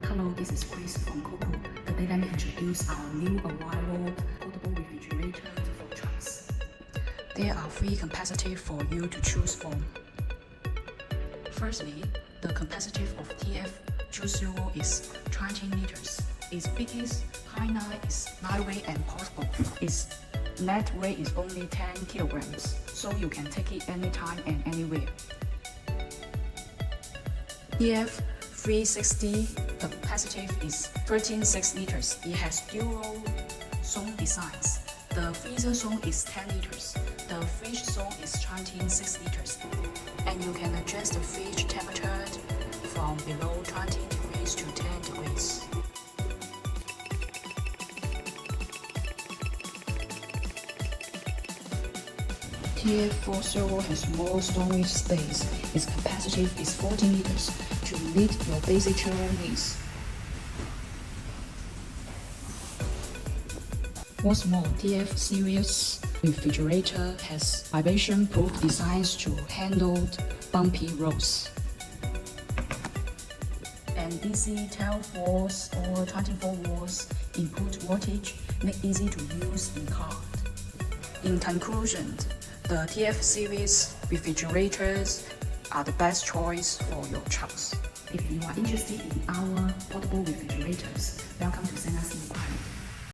Hello, this is Chris from Colku. Today let me introduce our new arrival portable refrigerator for trucks. There are three capacities for you to choose from. Firstly, the capacity of TF-40 is 20 liters. Its biggest highlight is lightweight and portable. Its net weight is only 10 kilograms, so you can take it anytime and anywhere. TF-360 capacity is 13.6 liters. It has dual zone designs. The freezer zone is 10 liters. The fridge zone is 26 liters. And you can adjust the fridge temperature from below 20 degrees to 10 degrees. TF-40 has more storage space. Its capacity is 14 liters to meet your basic children needs. What's more, TF series refrigerator has vibration-proof designs to handle bumpy roads. And DC 12 volts or 24 volts input voltage make easy to use in car. In conclusion, the TF series refrigerators are the best choice for your trucks. If you are interested in our portable refrigerators, welcome to send us an inquiry.